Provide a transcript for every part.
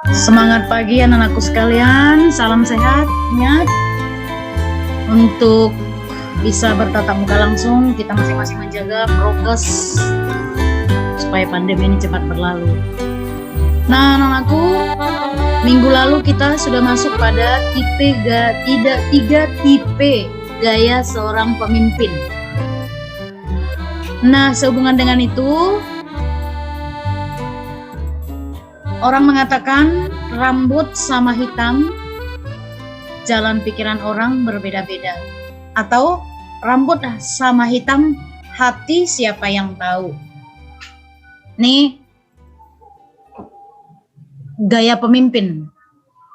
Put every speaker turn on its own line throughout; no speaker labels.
Semangat pagi anak-anakku sekalian, salam sehat. Ingat, untuk bisa bertatap muka langsung, kita masing-masing menjaga prokes supaya pandemi ini cepat berlalu. Nah, anak-anakku, minggu lalu kita sudah masuk pada tiga tipe gaya seorang pemimpin. Nah, sehubungan dengan itu, orang mengatakan rambut sama hitam, jalan pikiran orang berbeda-beda. Atau rambut sama hitam, hati siapa yang tahu. Nih, gaya pemimpin.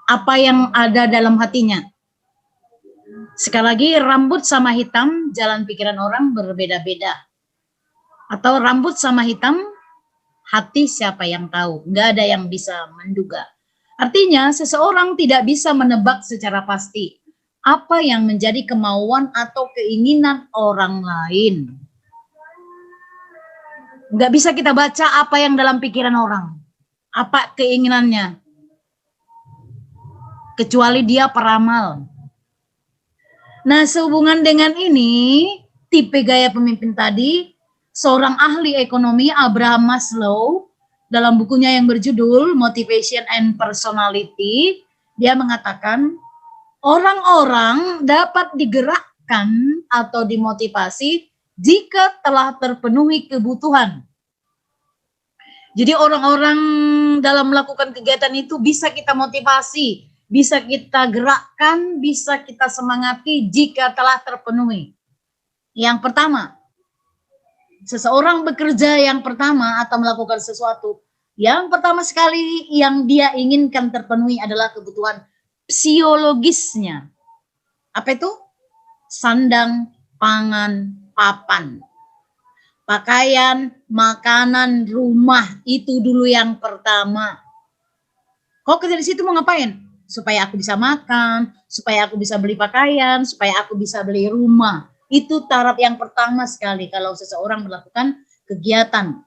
Apa yang ada dalam hatinya. Sekali lagi, rambut sama hitam, jalan pikiran orang berbeda-beda. Atau rambut sama hitam, hati siapa yang tahu, nggak ada yang bisa menduga. Artinya seseorang tidak bisa menebak secara pasti apa yang menjadi kemauan atau keinginan orang lain. Nggak bisa kita baca apa yang dalam pikiran orang, apa keinginannya, kecuali dia peramal. Nah, sehubungan dengan ini, tipe gaya pemimpin tadi, seorang ahli ekonomi Abraham Maslow dalam bukunya yang berjudul Motivation and Personality, dia mengatakan orang-orang dapat digerakkan atau dimotivasi jika telah terpenuhi kebutuhan. Jadi orang-orang dalam melakukan kegiatan itu bisa kita motivasi, bisa kita gerakkan, bisa kita semangati jika telah terpenuhi. Yang pertama, seseorang bekerja yang pertama atau melakukan sesuatu, yang pertama sekali yang dia inginkan terpenuhi adalah kebutuhan psikologisnya. Apa itu? Sandang, pangan, papan. Pakaian, makanan, rumah, itu dulu yang pertama. Kok kerja di situ mau ngapain? Supaya aku bisa makan, supaya aku bisa beli pakaian, supaya aku bisa beli rumah. Itu taraf yang pertama sekali kalau seseorang melakukan kegiatan.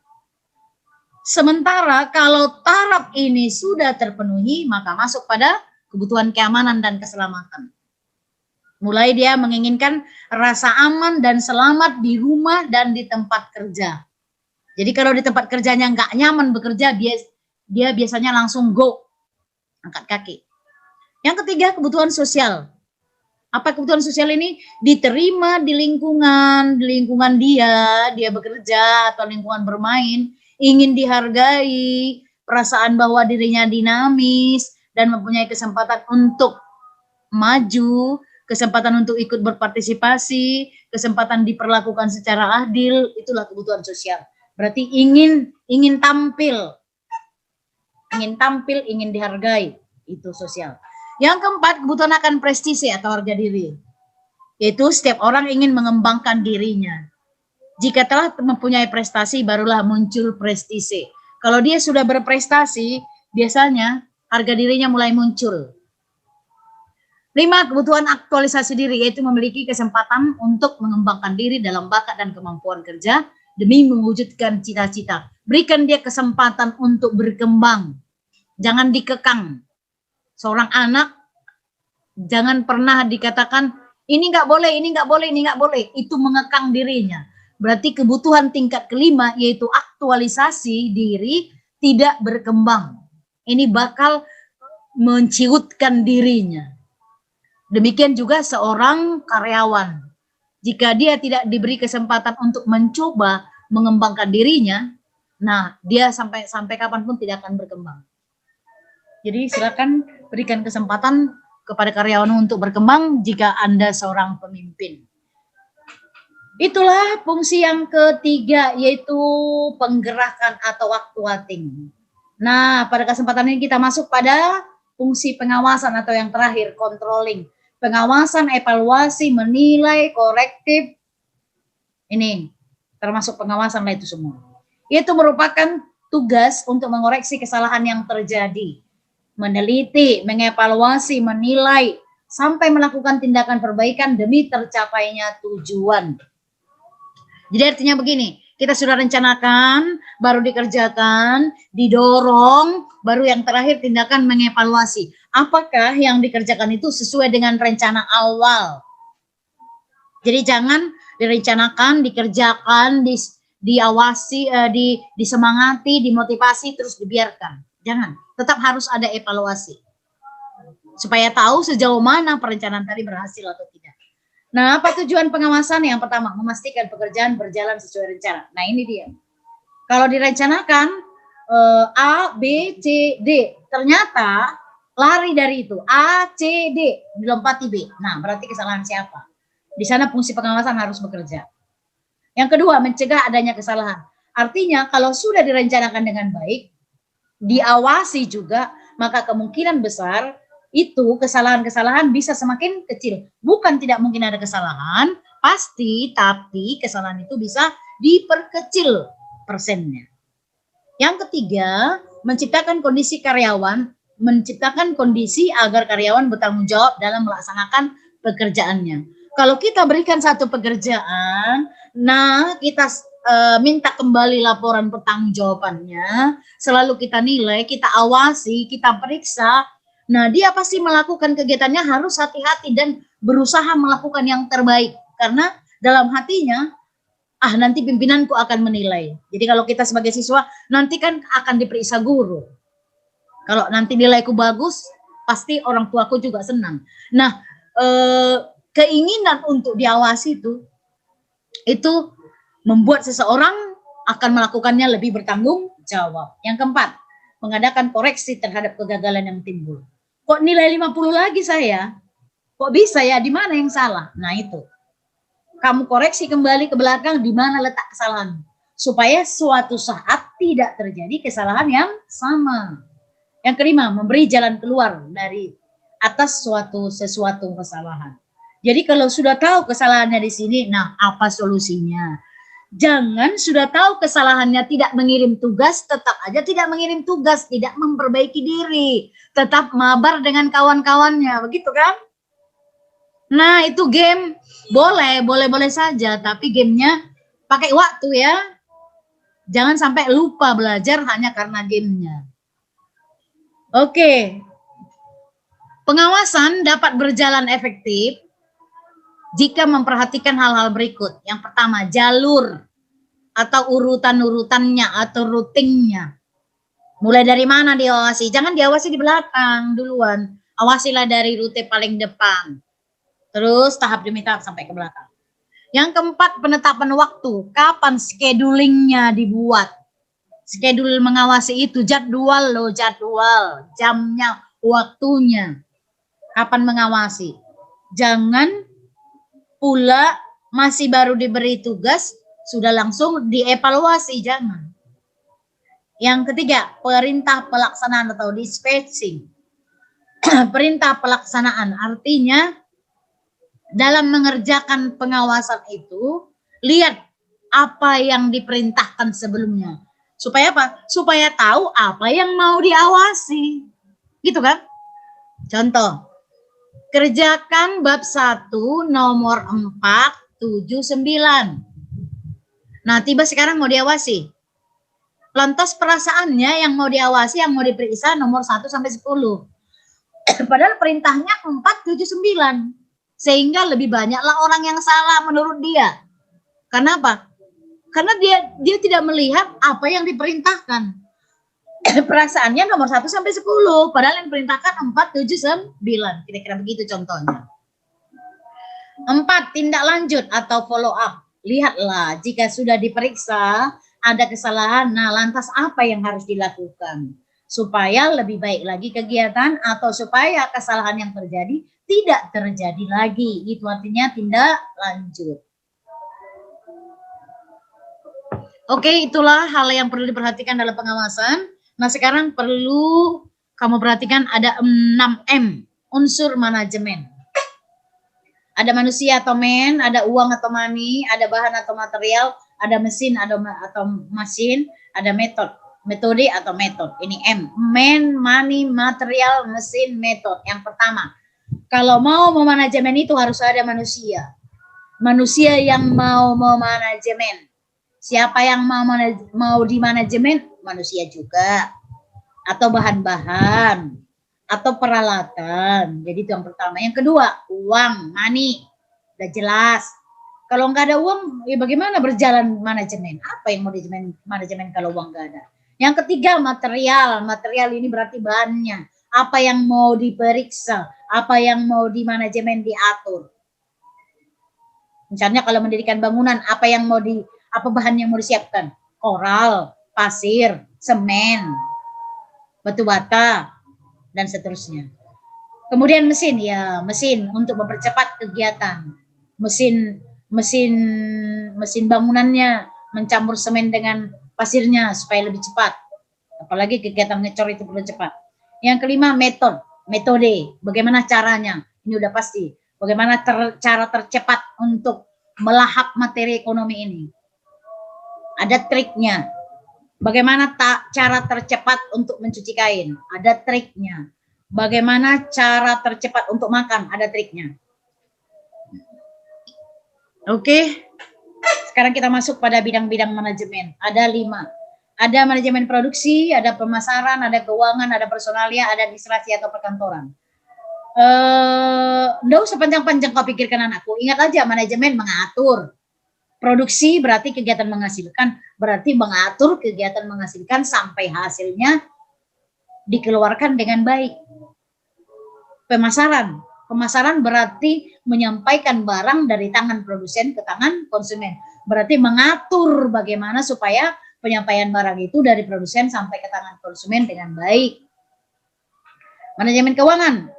Sementara kalau taraf ini sudah terpenuhi, maka masuk pada kebutuhan keamanan dan keselamatan. Mulai dia menginginkan rasa aman dan selamat di rumah dan di tempat kerja. Jadi kalau di tempat kerjanya nggak nyaman bekerja, dia biasanya langsung go, angkat kaki. Yang ketiga, kebutuhan sosial. Apa kebutuhan sosial ini? Diterima di lingkungan dia bekerja atau lingkungan bermain, ingin dihargai, perasaan bahwa dirinya dinamis dan mempunyai kesempatan untuk maju, kesempatan untuk ikut berpartisipasi, kesempatan diperlakukan secara adil, itulah kebutuhan sosial. Berarti ingin tampil, ingin dihargai, itu sosial. Yang keempat, kebutuhan akan prestise atau harga diri. Yaitu setiap orang ingin mengembangkan dirinya. Jika telah mempunyai prestasi, barulah muncul prestise. Kalau dia sudah berprestasi, biasanya harga dirinya mulai muncul. 5, kebutuhan aktualisasi diri, yaitu memiliki kesempatan untuk mengembangkan diri dalam bakat dan kemampuan kerja demi mewujudkan cita-cita. Berikan dia kesempatan untuk berkembang. Jangan dikekang. Seorang anak jangan pernah dikatakan ini nggak boleh, ini nggak boleh, ini nggak boleh. Itu mengekang dirinya. Berarti kebutuhan tingkat kelima yaitu aktualisasi diri tidak berkembang. Ini bakal menciutkan dirinya. Demikian juga seorang karyawan. Jika dia tidak diberi kesempatan untuk mencoba mengembangkan dirinya, nah dia sampai kapanpun tidak akan berkembang. Jadi silakan berikan kesempatan kepada karyawan untuk berkembang jika Anda seorang pemimpin. Itulah fungsi yang ketiga, yaitu penggerakan atau actuating. Nah, pada kesempatan ini kita masuk pada fungsi pengawasan atau yang terakhir, controlling. Pengawasan, evaluasi, menilai, korektif. Ini termasuk pengawasan lah itu semua. Itu merupakan tugas untuk mengoreksi kesalahan yang terjadi. Meneliti, mengevaluasi, menilai, sampai melakukan tindakan perbaikan demi tercapainya tujuan. Jadi artinya begini, Kita sudah rencanakan, baru dikerjakan, didorong, baru yang terakhir tindakan mengevaluasi. Apakah yang dikerjakan itu sesuai dengan rencana awal? Jadi jangan direncanakan, dikerjakan, diawasi, disemangati, dimotivasi, terus dibiarkan. Jangan, tetap harus ada evaluasi. Supaya tahu sejauh mana perencanaan tadi berhasil atau tidak. Nah, apa tujuan pengawasan? Yang pertama, memastikan pekerjaan berjalan sesuai rencana. Nah, ini dia. Kalau direncanakan A, B, C, D, ternyata lari dari itu A, C, D, dilompati B. Nah, berarti kesalahan siapa? Di sana fungsi pengawasan harus bekerja. Yang kedua, mencegah adanya kesalahan. Artinya, kalau sudah direncanakan dengan baik, diawasi juga, maka kemungkinan besar itu kesalahan-kesalahan bisa semakin kecil. Bukan tidak mungkin ada kesalahan, pasti, tapi kesalahan itu bisa diperkecil persennya. Yang ketiga, menciptakan kondisi karyawan, menciptakan kondisi agar karyawan bertanggung jawab dalam melaksanakan pekerjaannya. Kalau kita berikan satu pekerjaan, nah kita minta kembali laporan pertanggungjawabannya, selalu kita nilai, kita awasi, kita periksa. Nah, dia pasti melakukan kegiatannya harus hati-hati dan berusaha melakukan yang terbaik. Karena dalam hatinya, nanti pimpinanku akan menilai. Jadi kalau kita sebagai siswa, nanti kan akan diperiksa guru. Kalau nanti nilaiku bagus, pasti orang tuaku juga senang. Nah, keinginan untuk diawasi itu membuat seseorang akan melakukannya lebih bertanggung jawab. Yang keempat, mengadakan koreksi terhadap kegagalan yang timbul. Kok nilai 50 lagi saya? Kok bisa ya? Di mana yang salah? Nah itu. Kamu koreksi kembali ke belakang di mana letak kesalahan. Supaya suatu saat tidak terjadi kesalahan yang sama. Yang kelima, memberi jalan keluar dari atas sesuatu kesalahan. Jadi kalau sudah tahu kesalahannya di sini, nah apa solusinya? Jangan sudah tahu kesalahannya tidak mengirim tugas, tetap aja tidak mengirim tugas, tidak memperbaiki diri, tetap mabar dengan kawan-kawannya, begitu kan? Nah itu game boleh saja, tapi gamenya pakai waktu ya. Jangan sampai lupa belajar hanya karena gamenya. Oke, pengawasan dapat berjalan efektif jika memperhatikan hal-hal berikut. Yang pertama, jalur atau urutan-urutannya atau routingnya. Mulai dari mana diawasi? Jangan diawasi di belakang duluan. Awasilah dari rute paling depan. Terus tahap demi tahap sampai ke belakang. Yang keempat, penetapan waktu. Kapan schedulingnya dibuat? Schedule mengawasi itu jadwal loh, jadwal. Jamnya, waktunya. Kapan mengawasi? Jangan pula masih baru diberi tugas, sudah langsung dievaluasi, jangan. Yang ketiga, perintah pelaksanaan atau dispatching. Perintah pelaksanaan artinya dalam mengerjakan pengawasan itu, lihat apa yang diperintahkan sebelumnya. Supaya apa? Supaya tahu apa yang mau diawasi. Gitu kan? Contoh, kerjakan bab 1 nomor 479. Nah, tiba sekarang mau diawasi. Lantas perasaannya yang mau diawasi, yang mau diperiksa nomor 1 sampai 10. Padahal perintahnya 479. Sehingga lebih banyaklah orang yang salah menurut dia. Karena apa? Karena dia tidak melihat apa yang diperintahkan. Perasaannya nomor 1 sampai 10, padahal yang diperintahkan 479. Kira-kira begitu contohnya. 4, tindak lanjut atau follow up. Lihatlah, jika sudah diperiksa ada kesalahan, nah lantas apa yang harus dilakukan supaya lebih baik lagi kegiatan atau supaya kesalahan yang terjadi tidak terjadi lagi. Itu artinya tindak lanjut. Oke, itulah hal yang perlu diperhatikan dalam pengawasan. Nah, sekarang perlu kamu perhatikan ada 6M, unsur manajemen. Ada manusia atau man, ada uang atau money, ada bahan atau material, ada mesin atau mesin, ada metode atau metode. Ini M, man, money, material, mesin, metode. Yang pertama, kalau mau memanajemen itu harus ada manusia. Manusia yang mau memanajemen. Siapa yang mau di manajemen? Manusia juga, atau bahan-bahan, atau peralatan. Jadi itu yang pertama. Yang kedua, uang, money. Udah jelas. Kalau nggak ada uang, ya bagaimana berjalan manajemen? Apa yang mau manajemen kalau uang nggak ada? Yang ketiga, material. Material ini berarti bahannya. Apa yang mau diperiksa? Apa yang mau di manajemen diatur? Misalnya kalau mendirikan bangunan, apa bahan yang mau disiapkan? Koral, pasir, semen, batu bata, dan seterusnya. Kemudian mesin, ya mesin untuk mempercepat kegiatan. Mesin bangunannya mencampur semen dengan pasirnya supaya lebih cepat. Apalagi kegiatan ngecor itu perlu cepat. Yang kelima, metode. Bagaimana caranya? Ini udah pasti. Bagaimana cara tercepat untuk melahap materi ekonomi ini? Ada triknya. Bagaimana cara tercepat untuk mencuci kain? Ada triknya. Bagaimana cara tercepat untuk makan? Ada triknya. Oke. Sekarang kita masuk pada bidang-bidang manajemen. Ada 5. Ada manajemen produksi, ada pemasaran, ada keuangan, ada personalia, ada administrasi atau perkantoran. Nggak usah panjang-panjang kau pikirkan anakku. Ingat aja, manajemen mengatur. Produksi berarti kegiatan menghasilkan, berarti mengatur kegiatan menghasilkan sampai hasilnya dikeluarkan dengan baik. Pemasaran berarti menyampaikan barang dari tangan produsen ke tangan konsumen. Berarti mengatur bagaimana supaya penyampaian barang itu dari produsen sampai ke tangan konsumen dengan baik. Manajemen keuangan,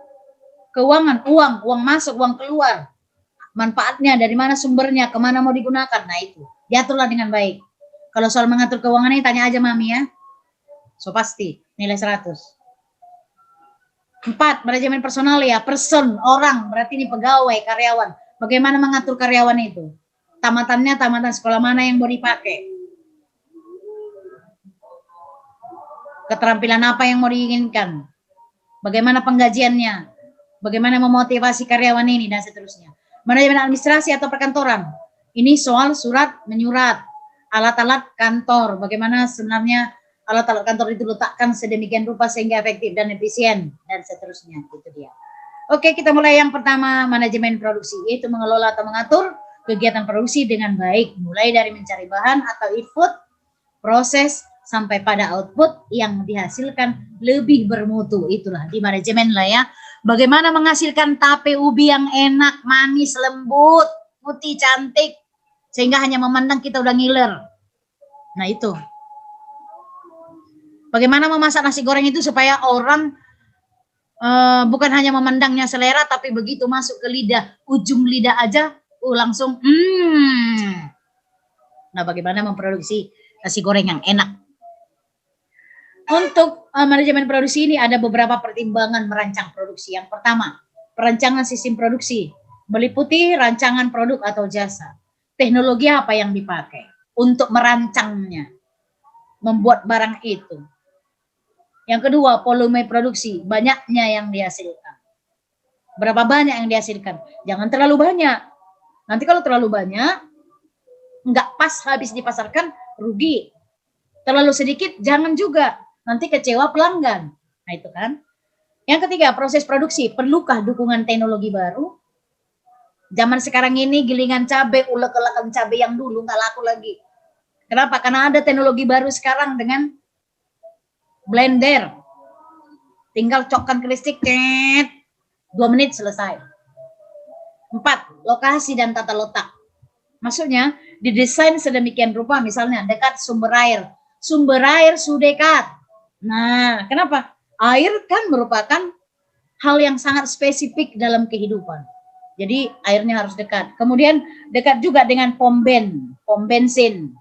uang masuk, uang keluar, manfaatnya, dari mana sumbernya, kemana mau digunakan, nah itu diaturlah dengan baik. Kalau soal mengatur keuangan ini tanya aja mami ya, so pasti nilai 100. 4, manajemen personal ya, orang, berarti ini pegawai, karyawan. Bagaimana mengatur karyawan itu? Tamatan sekolah mana yang mau dipakai? Keterampilan apa yang mau diinginkan? Bagaimana penggajiannya? Bagaimana memotivasi karyawan ini dan seterusnya. Manajemen administrasi atau perkantoran. Ini soal surat menyurat, alat-alat kantor. Bagaimana sebenarnya alat-alat kantor itu letakkan sedemikian rupa sehingga efektif dan efisien dan seterusnya. Itu dia. Oke, kita mulai yang pertama, manajemen produksi, yaitu mengelola atau mengatur kegiatan produksi dengan baik, mulai dari mencari bahan atau input, proses sampai pada output yang dihasilkan lebih bermutu. Itulah di manajemen lah ya. Bagaimana menghasilkan tape ubi yang enak, manis, lembut, putih, cantik, sehingga hanya memandang kita udah ngiler. Nah itu. Bagaimana memasak nasi goreng itu supaya orang bukan hanya memandangnya selera, tapi begitu masuk ke lidah, ujung lidah aja, langsung Nah bagaimana memproduksi nasi goreng yang enak. Untuk manajemen produksi ini ada beberapa pertimbangan merancang produksi. Yang pertama, perancangan sistem produksi meliputi rancangan produk atau jasa. Teknologi apa yang dipakai untuk merancangnya, membuat barang itu. Yang kedua, volume produksi, banyaknya yang dihasilkan. Berapa banyak yang dihasilkan? Jangan terlalu banyak. Nanti kalau terlalu banyak, nggak pas habis dipasarkan, rugi. Terlalu sedikit, jangan juga. Nanti kecewa pelanggan. Nah itu kan. Yang ketiga, proses produksi. Perlukah dukungan teknologi baru? Zaman sekarang ini gilingan cabai, ulek-ulekan cabai yang dulu nggak laku lagi. Kenapa? Karena ada teknologi baru sekarang dengan blender. Tinggal cokkan ke listrik, 2 menit selesai. 4, lokasi dan tata letak. Maksudnya didesain sedemikian rupa, misalnya dekat sumber air. Sumber air sudah dekat. Nah, kenapa? Air kan merupakan hal yang sangat spesifik dalam kehidupan. Jadi airnya harus dekat. Kemudian dekat juga dengan pom bensin.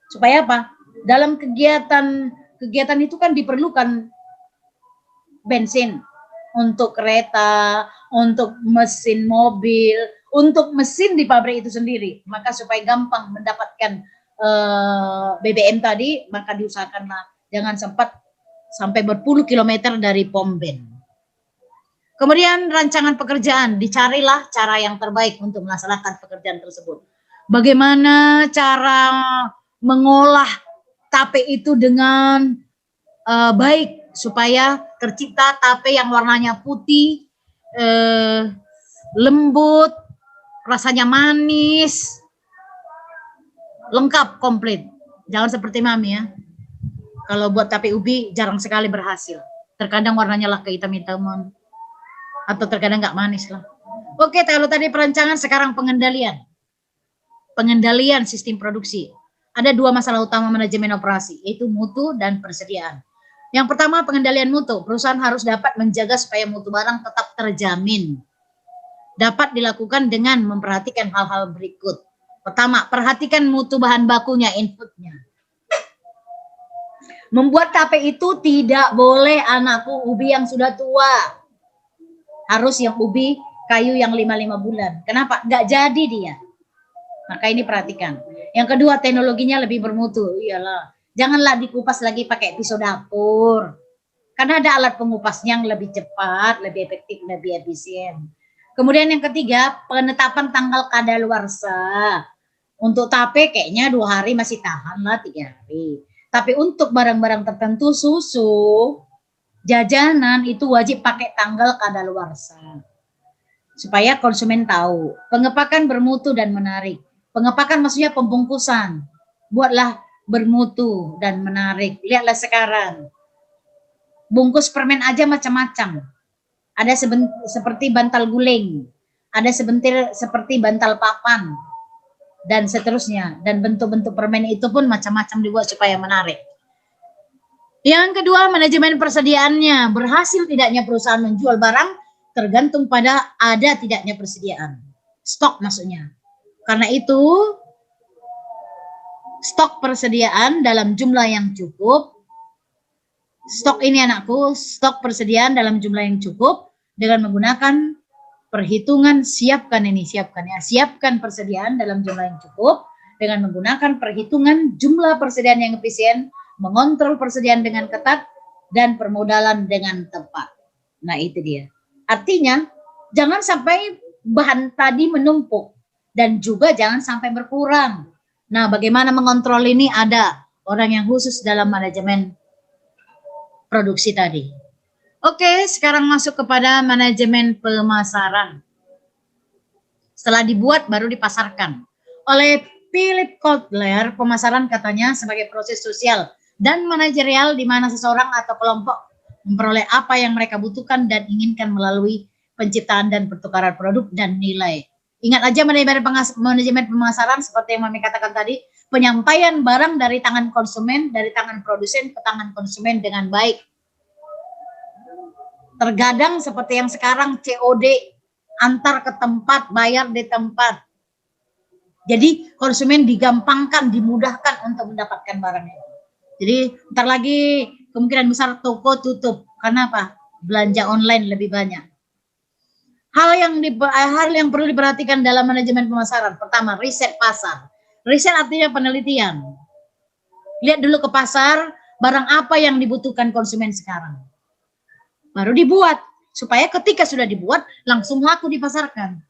Supaya apa? Dalam kegiatan itu kan diperlukan bensin untuk kereta, untuk mesin mobil, untuk mesin di pabrik itu sendiri. Maka supaya gampang mendapatkan BBM tadi, maka diusahakanlah jangan sampai berpuluh kilometer dari pom bensin. Kemudian rancangan pekerjaan, dicarilah cara yang terbaik untuk melaksanakan pekerjaan tersebut. Bagaimana cara mengolah tape itu dengan baik supaya tercipta tape yang warnanya putih, lembut, rasanya manis, lengkap, komplit. Jangan seperti Mami ya. Kalau buat tape ubi jarang sekali berhasil. Terkadang warnanya lah kehitam-hitaman. Atau terkadang nggak manis lah. Oke, kalau tadi perancangan, sekarang pengendalian. Pengendalian sistem produksi. Ada dua masalah utama manajemen operasi, yaitu mutu dan persediaan. Yang pertama, pengendalian mutu. Perusahaan harus dapat menjaga supaya mutu barang tetap terjamin. Dapat dilakukan dengan memperhatikan hal-hal berikut. Pertama, perhatikan mutu bahan bakunya, inputnya. Membuat tape itu tidak boleh anakku ubi yang sudah tua. Harus yang ubi kayu yang 5 bulan. Kenapa? Nggak jadi dia. Maka ini perhatikan. Yang kedua, teknologinya lebih bermutu. Iyalah. Janganlah dikupas lagi pakai pisau dapur. Karena ada alat pengupas yang lebih cepat, lebih efektif, lebih efisien. Kemudian yang ketiga, penetapan tanggal kadaluarsa. Untuk tape kayaknya 2 hari masih tahan lah, 3 hari. Tapi untuk barang-barang tertentu, susu, jajanan itu wajib pakai tanggal kadaluarsa. Supaya konsumen tahu. Pengepakan bermutu dan menarik. Pengepakan maksudnya pembungkusan. Buatlah bermutu dan menarik. Lihatlah sekarang. Bungkus permen aja macam-macam. Ada seperti bantal guling. Ada seperti bantal papan. Dan seterusnya. Dan bentuk-bentuk permen itu pun macam-macam dibuat supaya menarik. Yang kedua, manajemen persediaannya. Berhasil tidaknya perusahaan menjual barang tergantung pada ada tidaknya persediaan. Stok maksudnya. Karena itu, stok persediaan dalam jumlah yang cukup. Stok ini anakku, stok persediaan dalam jumlah yang cukup dengan menggunakan perhitungan siapkan ya. Siapkan persediaan dalam jumlah yang cukup dengan menggunakan perhitungan jumlah persediaan yang efisien, mengontrol persediaan dengan ketat, dan permodalan dengan tepat. Nah itu dia. Artinya, jangan sampai bahan tadi menumpuk. Dan juga jangan sampai berkurang. Nah, bagaimana mengontrol ini? Ada orang yang khusus dalam manajemen produksi tadi. Oke, sekarang masuk kepada manajemen pemasaran. Setelah dibuat, baru dipasarkan. Oleh Philip Kotler, pemasaran katanya sebagai proses sosial dan manajerial di mana seseorang atau kelompok memperoleh apa yang mereka butuhkan dan inginkan melalui penciptaan dan pertukaran produk dan nilai. Ingat aja manajemen pemasaran seperti yang Mami katakan tadi, penyampaian barang dari tangan konsumen, dari tangan produsen ke tangan konsumen dengan baik. Terkadang seperti yang sekarang COD, antar ke tempat, bayar di tempat. Jadi konsumen digampangkan, dimudahkan untuk mendapatkan barangnya. Jadi ntar lagi kemungkinan besar toko tutup. Karena apa? Belanja online lebih banyak. Hal yang perlu diperhatikan dalam manajemen pemasaran. Pertama, riset pasar. Riset artinya penelitian. Lihat dulu ke pasar, barang apa yang dibutuhkan konsumen sekarang. Baru dibuat. Supaya ketika sudah dibuat, langsung laku dipasarkan.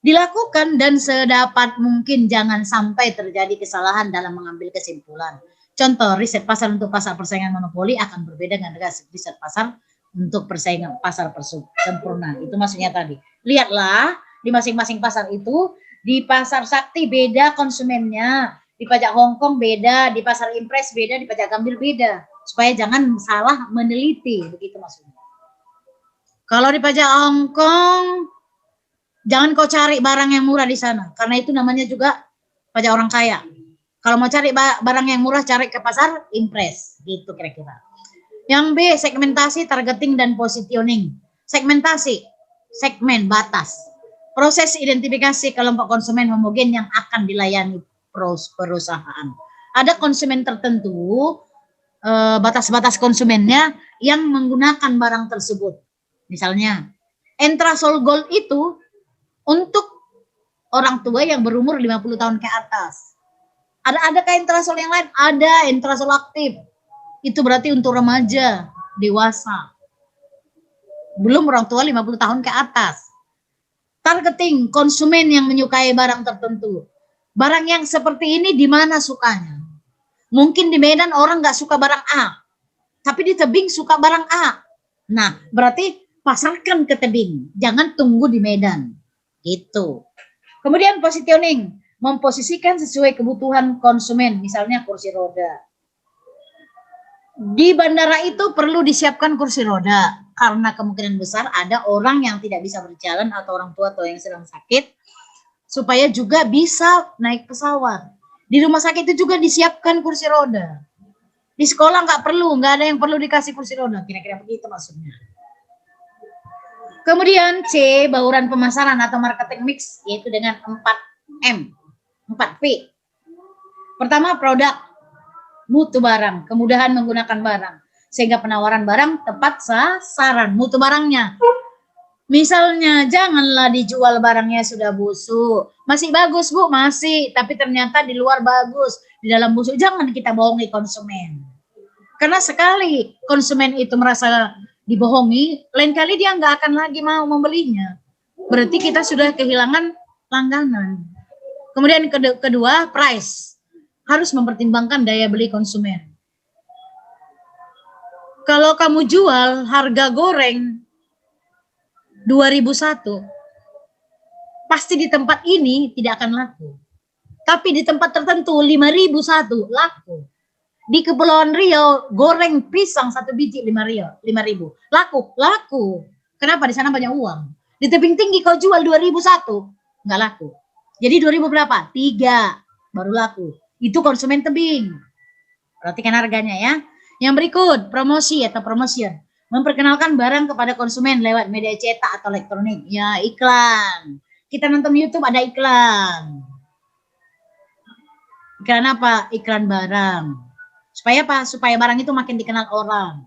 Dilakukan dan sedapat mungkin jangan sampai terjadi kesalahan dalam mengambil kesimpulan. Contoh, riset pasar untuk pasar persaingan monopoli akan berbeda dengan riset pasar untuk persaingan pasar sempurna. Itu maksudnya tadi. Lihatlah di masing-masing pasar itu, di pasar Sakti beda konsumennya, di pajak Hongkong beda, di pasar Impres beda, di pajak Gambir beda. Supaya jangan salah meneliti, begitu maksudnya. Kalau di pajak Hongkong, jangan kau cari barang yang murah di sana, karena itu namanya juga pajak orang kaya. Kalau mau cari barang yang murah, cari ke pasar Impres, gitu kira-kira. Yang B, segmentasi, targeting, dan positioning. Segmentasi, segmen, batas. Proses identifikasi kelompok konsumen homogen yang akan dilayani perusahaan. Ada konsumen tertentu, batas-batas konsumennya yang menggunakan barang tersebut. Misalnya, Entrasol Gold itu untuk orang tua yang berumur 50 tahun ke atas. Adakah Entrasol yang lain? Ada, Entrasol aktif. Itu berarti untuk remaja, dewasa. Belum orang tua 50 tahun ke atas. Targeting konsumen yang menyukai barang tertentu. Barang yang seperti ini di mana sukanya? Mungkin di Medan orang nggak suka barang A, tapi di tebing suka barang A. Nah, berarti pasarkan ke tebing, jangan tunggu di Medan. Gitu. Kemudian positioning, memposisikan sesuai kebutuhan konsumen, misalnya kursi roda. Di bandara itu perlu disiapkan kursi roda, karena kemungkinan besar ada orang yang tidak bisa berjalan atau orang tua atau yang sedang sakit, supaya juga bisa naik pesawat. Di rumah sakit itu juga disiapkan kursi roda. Di sekolah nggak ada yang perlu dikasih kursi roda, kira-kira begitu maksudnya. Kemudian C, bauran pemasaran atau marketing mix, yaitu dengan 4M, 4P. Pertama, produk, mutu barang, kemudahan menggunakan barang, sehingga penawaran barang tepat sasaran, mutu barangnya. Misalnya, janganlah dijual barangnya sudah busuk. Masih bagus, Bu, masih. Tapi ternyata di luar bagus, di dalam busuk. Jangan kita bohongi konsumen. Karena sekali konsumen itu merasa dibohongi, lain kali dia nggak akan lagi mau membelinya. Berarti kita sudah kehilangan langganan. Kemudian kedua, price. Harus mempertimbangkan daya beli konsumen. Kalau kamu jual harga goreng 2001, pasti di tempat ini tidak akan laku. Tapi di tempat tertentu 5001 laku. Di Kepulauan Riau goreng pisang 1 biji 5.000, laku. Kenapa? Di sana banyak uang. Di tebing tinggi kau jual 2001, nggak laku. Jadi 2000 berapa? 3 baru laku. Itu konsumen tebing. Perhatikan harganya ya. Yang berikut, promosi atau promotion. Memperkenalkan barang kepada konsumen lewat media cetak atau elektronik. Ya, iklan. Kita nonton YouTube ada iklan. Iklan apa? Iklan barang. Supaya apa? Supaya barang itu makin dikenal orang.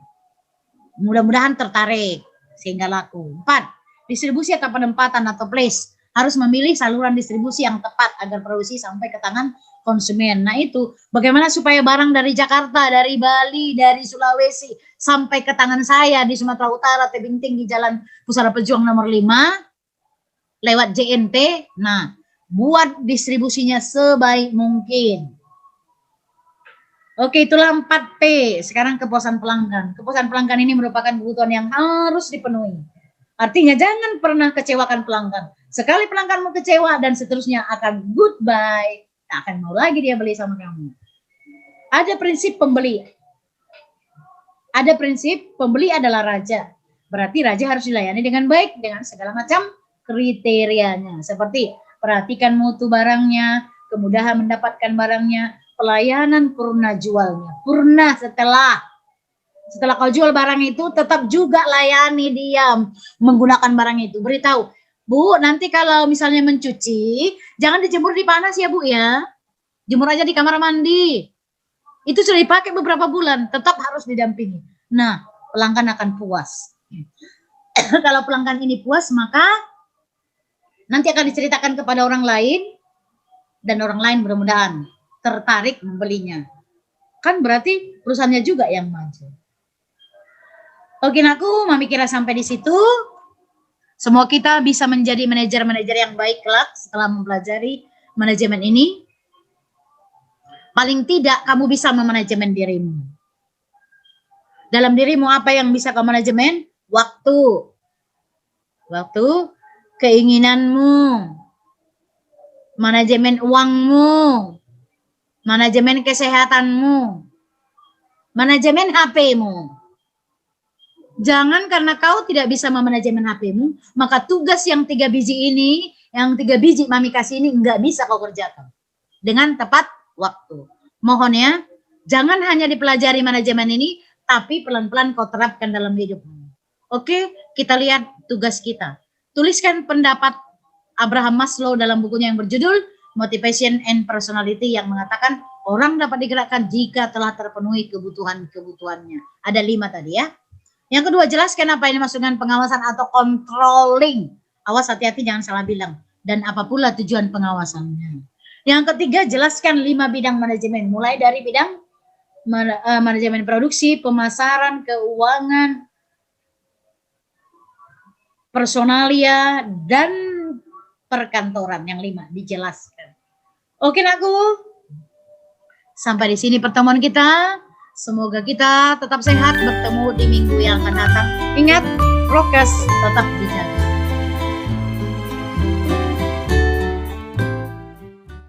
Mudah-mudahan tertarik sehingga laku. 4. Distribusi atau penempatan atau place. Harus memilih saluran distribusi yang tepat agar produksi sampai ke tangan konsumen. Nah itu, bagaimana supaya barang dari Jakarta, dari Bali, dari Sulawesi sampai ke tangan saya di Sumatera Utara, tebing tinggi Jalan Pusara Pejuang nomor 5 lewat JNT. Nah, buat distribusinya sebaik mungkin. Oke, itulah 4P. Sekarang kepuasan pelanggan. Kepuasan pelanggan ini merupakan kebutuhan yang harus dipenuhi. Artinya jangan pernah kecewakan pelanggan. Sekali pelangganmu kecewa dan seterusnya akan goodbye. Tak akan mau lagi dia beli sama kamu. Ada prinsip pembeli. Ada prinsip pembeli adalah raja. Berarti raja harus dilayani dengan baik dengan segala macam kriterianya. Seperti perhatikan mutu barangnya, kemudahan mendapatkan barangnya, pelayanan purna jualnya. Purna setelah kau jual barang itu tetap juga layani dia menggunakan barang itu. Beritahu, Bu, nanti kalau misalnya mencuci, jangan dijemur di panas ya, Bu ya. Jemur aja di kamar mandi. Itu sudah dipakai beberapa bulan, tetap harus didampingi. Nah, pelanggan akan puas. Kalau pelanggan ini puas, maka nanti akan diceritakan kepada orang lain, dan orang lain mudah-mudahan tertarik membelinya. Kan berarti perusahaannya juga yang maju. Oke, aku Mami kira sampai di situ. Semua kita bisa menjadi manajer-manajer yang baik kelak setelah mempelajari manajemen ini. Paling tidak kamu bisa memanajemen dirimu. Dalam dirimu apa yang bisa kamu manajemen? Waktu, keinginanmu, manajemen uangmu, manajemen kesehatanmu, manajemen HP-mu. Jangan karena kau tidak bisa memanajemen HP-mu, maka tugas yang 3 biji ini, yang 3 biji Mami kasih ini nggak bisa kau kerjakan dengan tepat waktu. Mohon ya, jangan hanya dipelajari manajemen ini, tapi pelan-pelan kau terapkan dalam hidupmu. Oke, kita lihat tugas kita. Tuliskan pendapat Abraham Maslow dalam bukunya yang berjudul Motivation and Personality yang mengatakan orang dapat digerakkan jika telah terpenuhi kebutuhan-kebutuhannya. Ada 5 tadi ya. Yang kedua, jelaskan apa yang dimaksud dengan pengawasan atau controlling. Awas, hati-hati jangan salah bilang. Dan apa pula tujuan pengawasannya. Yang ketiga, jelaskan 5 bidang manajemen. Mulai dari bidang manajemen produksi, pemasaran, keuangan, personalia, dan perkantoran. Yang 5 dijelaskan. Oke nakku, sampai di sini pertemuan kita. Semoga kita tetap sehat, bertemu di minggu yang akan datang. Ingat, prokes tetap dijaga.